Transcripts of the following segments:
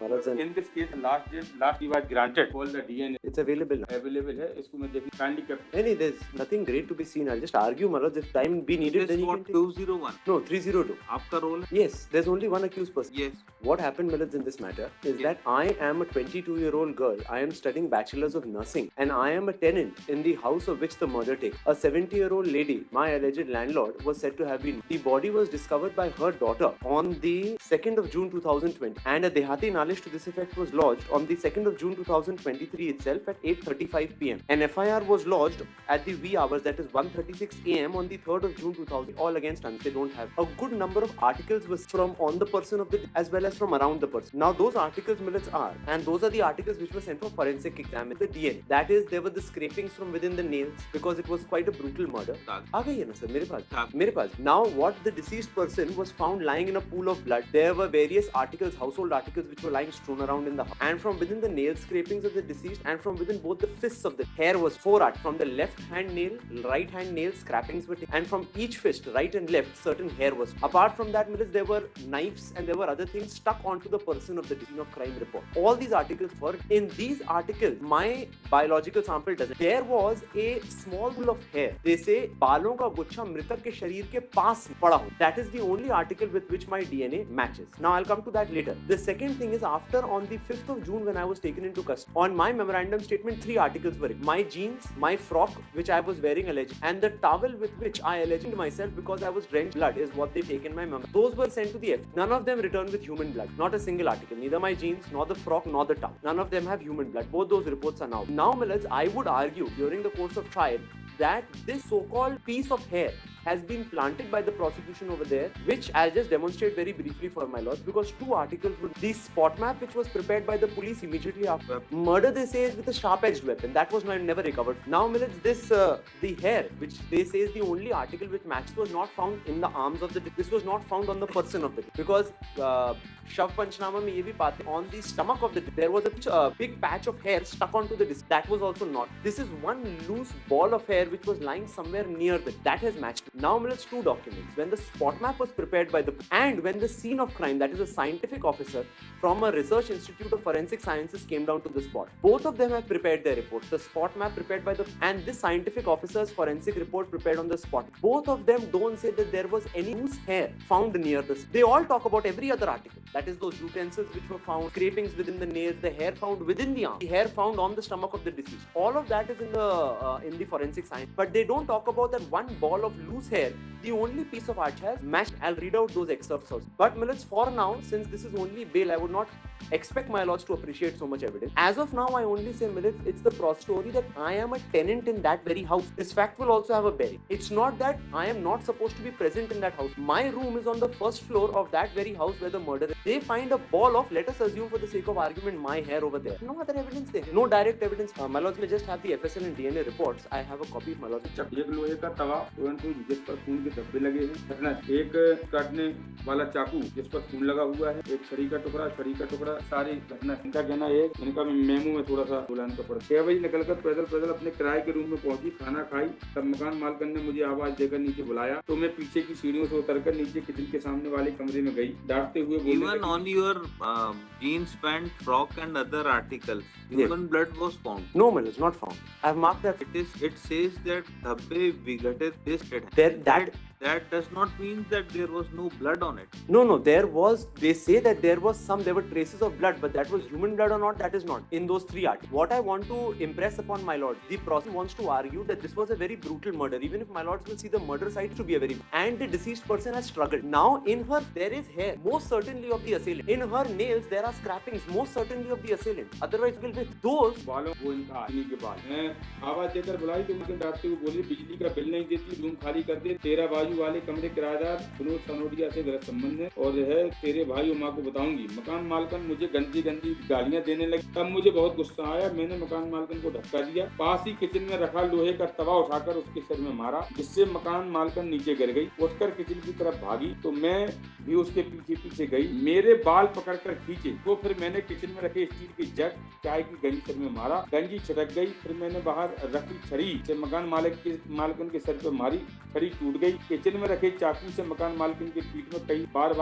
In this case, last he was granted all the DNA. It's available. Available है, इसको मैं देखिए kindly कर. Any, there's nothing great to be seen. I'll just argue, Malad. If time be needed, then you can take. 201. No, 302. आपका role है? Yes, there's only one accused person. Yes. What happened, Malad, in this matter is that I am a 22-year-old girl. I am studying bachelor's of nursing, and I am a tenant in the house of which the murder takes. A 70-year-old lady, my alleged landlord, was said to have been. The body was discovered by her daughter on the 2nd of June 2020, and a Dehati Nalish to this effect was lodged on the 2nd of June 2023 itself at 8:35 p.m. An FIR was lodged at the wee hours, that is 1:36 a.m. on the 3rd of June 2000. All against us. They don't have. A good number of articles was from on the person of the as well as from around the person. Now those articles, millets, are, and those are the articles which were sent for forensic examination. The DNA. That is, there were the scrapings from within the nails because it was quite a brutal murder. आ गई है ना sir, मेरे पास. Now what the deceased person was found lying in a pool of blood. There were various articles, household articles, which were lying strewn around in the house. And from within the nail scrapings of the deceased, and from within both the fists of the hair was 4 art. From the left hand nail, right hand nail scrapings were taken, and from each fist, right and left, certain hair was. Apart from that, there were knives and there were other things stuck onto the person of the scene of crime report. All these articles were in these articles. My biological sample doesn't. There was a small pool of hair. They say बालों का गुच्छा मृतक के शरीर के पास पड़ा हो. That is the only article with which my DNA matches. Now I'll come to that later. The second thing is, after on the 5th of June when I was taken into custody, on my memorandum statement 3 articles were written. My jeans, my frock which I was wearing alleged, and the towel with which I alleged myself because I was drenched blood is what they take in my memo. Those were sent to the F. None of them returned with human blood. Not a single article. Neither my jeans, nor the frock, nor the towel. None of them have human blood. Both those reports are now. Now, Millets, I would argue during the course of trial that this so-called piece of hair has been planted by the prosecution over there, which I'll just demonstrate very briefly for my lords, because 2 articles with the spot map which was prepared by the police immediately after murder, they say, is with a sharp-edged weapon. That was never recovered. Now, Millets, this the hair, which they say is the only article which matches, was not found in the arms of the. This was not found on the person of the, because Shav Panchnama mein ye bhi paate, on the stomach of the, there was a big patch of hair stuck onto the disc. That was also not. This is one loose ball of hair which was lying somewhere near the. That has matched. Now, Millets, 2 documents. When the spot map was prepared by the, and when the scene of crime, that is a scientific officer from a research institute of forensic sciences, came down to the spot. Both of them have prepared their reports. The spot map prepared by the, and this scientific officer's forensic report prepared on the spot. Both of them don't say that there was any loose hair found near this. They all talk about every other article. That is those utensils which were found, scrapings within the nails, the hair found within the arm, the hair found on the stomach of the deceased. All of that is in the forensic science. But they don't talk about that one ball of loose hair, the only piece of art has matched. I'll read out those excerpts also. But Millets, for now, since this is only bail, I would not expect my lords to appreciate so much evidence. As of now, I only say, Millets, it's the story that I am a tenant in that very house. This fact will also have a bearing. It's not that I am not supposed to be present in that house. My room is on the first floor of that very house where the murder is. They find a ball of, let us assume for the sake of argument, my hair over there. No other evidence there. No direct evidence. My lords may just have the FSL and DNA reports. I have a copy of my lords. एक लोहे का तवा तुरंत जिस पर खून के धब्बे लगे हैं, एक काटने वाला चाकू जिस पर खून लगा हुआ है, एक छड़ी का टुकड़ा, सारी घटना। इनका कहना है, इनका मेमो में थोड़ा सा बोला इनका पड़ा। 6 बजे निकलकर पैदल अपने किराए के रूम में पहुंची, खाना खाई, तब मकान मालकन ने मुझे आवाज देकर नीचे बुलाया, तो मैं पीछे की सीढ़ियों से उतरकर नीचे किचन के सामने वाले कमरे में गई, डांटते हुए बोलने लगी। Even on your jeans, pant, frock and other articles, human blood was found. No, man, it's not found. I've marked that. It says that dhabbe vigated this dead. That does not mean that there was no blood on it. No, there was. They say that there were traces of blood, but that was human blood or not, that is not in those 3 articles. What I want to impress upon my lord, the prosecution wants to argue that this was a very brutal murder, even if my lords will see the murder site to be a very, and the deceased person has struggled. Now, in her, there is hair, most certainly of the assailant. In her nails, there are scrapings, most certainly of the assailant. Otherwise, will with those. बालों को इनका आदमी के बाद आवाज देकर बुलाई, तो मुझे डांटते हुए बोली, बिजली का बिल नहीं देती, रूम खाली कर दे, तेरा बाजू वाले कमरे किराएदार विनोद सनोडिया से गलत संबंध है और है तेरे भाई और माँ को बताऊंगी। मकान मालकन मुझे गंदी गालियां देने लगी। तब मुझे बहुत गुस्सा आया, मैंने मकान मालकन को धक्का दिया, पास ही किचन में रखा लोहे का तवा उठाकर उसके सिर में मारा, जिससे मकान मालकन नीचे गिर गई। उठकर किचन की तरफ भागी तो मैं भी उसके पीछे गई, मेरे बाल पकड़कर खींचे, तो फिर मैंने किचन में रखे स्टील की जग चाय की गंजी सिर में मारा, गंजी छिटक गई। फिर मैंने बाहर रखी छड़ी से मकान मालकन के सर पर मारी, छड़ी टूट गई। किचन में रखे चाकू से मकान मालकिन के पीठ में कई बार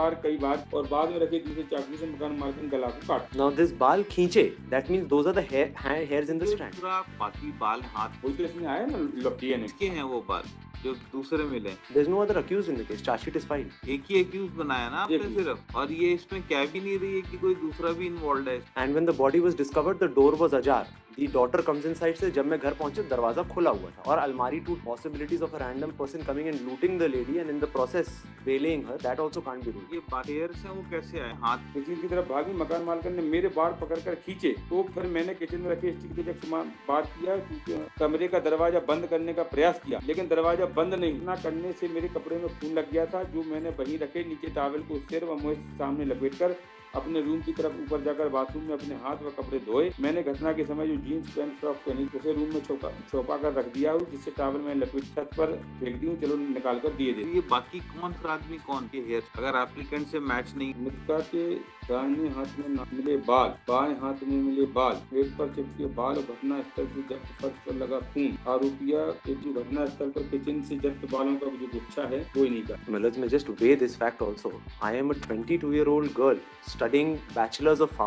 और बाद में रखे दूसरे चाकू से मकान मालकिन गला को काट। Now this बाल खींचे, that means those are the hairs in the strand. दूसरा बाकी बाल हाथ वही तो इसमें आया ना लपटिया ने के हैं वो बाल जो दूसरे मिले। There's no other accused in the case. Charge sheet is filed. एक ही एक्यूज बनाया ना आपने सिर्फ, और ये इसमें क्या भी नहीं रही है कि कोई दूसरा भी इन्वॉल्व है। And when the body was discovered, the door was ajar. The daughter comes inside से जब मैं घर पहुंचे दरवाजा खुला हुआ था और अलमारी to possibilities of a random person coming and looting the lady and in the process waylaying her, that also can't be ruled. ये हेयर से वो कैसे आए हाथ? किचन की तरफ भागी, मकान मालकिन ने मेरे बाल पकड़कर खींचे तो फिर मैंने किचन में रखे स्टिक से जब बात किया क्योंकि कमरे का दरवाजा बंद करने का प्रयास किया लेकिन दरवाजा बंद नहीं ना करने से मेरे कपड़े में खून लग गया था जो मैंने वहीं रखे नीचे टॉवल को सिर व मुंह के सामने लपेटकर अपने रूम की तरफ ऊपर जाकर बाथरूम में अपने हाथ व कपड़े धोए। मैंने घटना के समय जो जीन्स पैंट फ्रॉक पहनी उसे रूम में छुपा कर रख दिया हूँ जिससे टॉवल में लपेट छत पर फेंक दी हूँ, चलो निकाल कर दिए दे। ये बाकी कौन सा आदमी कौन के हेयर अगर एप्लीकेंट से मैच नहीं? मृतका के दाहिने हाथ में मिले बाल, बाएं हाथ में मिले बाल, पेट पर चिपके बाल, घटना स्थल से जब्त फर्श पर लगा खून। आरोपिया के जो घटना स्थल पर किचन से जब्त बालों का जो गुच्छा है कोई नहीं का। Let me just weigh this fact also. I am a 22-year-old girl studying bachelor's of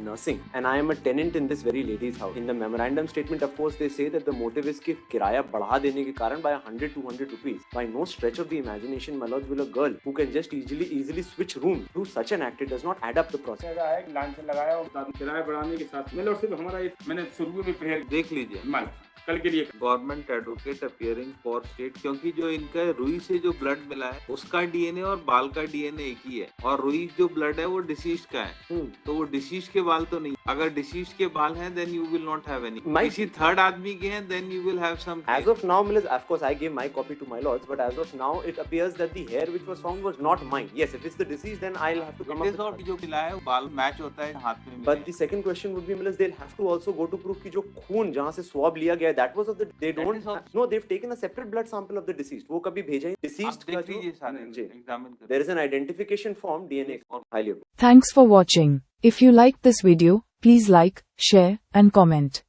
nursing and I am a tenant in this very lady's house. In the memorandum statement, of course, they say that the motive is कि किराया बढ़ा देने के कारण by 100-200 rupees. By no stretch of the imagination, my lord, will a girl who can just easily switch room do such an act? It does not add up the process. लांछन लगाया और किराया बढ़ाने के साथ में और सिर्फ हमारा मैंने शुरू में पहले देख लीजिए माल कल के लिए government advocate appearing for state, क्योंकि जो इनका रुई से जो ब्लड मिला है उसका डीएनए और बाल का डीएनए एक ही है और रुई जो ब्लड है वो डिसीज्ड का है तो वो डिसीज्ड के बाल तो नहीं। अगर डिसीज्ड के बाल हैं then you will not have any. किसी थर्ड आदमी के हैं then you will have some. As of now, of course, I gave my copy to my lords, but as of now, it appears that the hair which was found was not mine. Yes, if it's the deceased, then I'll have to come up with. जो मिला है बाल match होता है हाथ में। But the second question would be, they'll have to also go to prove कि जो खून जहाँ से swab लिया गया, that was of the they don't. No, they've taken a separate blood sample of the deceased. वो कभी भेजा ही deceased का जो एग्जामिन कर। There is an identification form DNA. Highly. Thanks for watching. If you liked this video, please like, share and comment.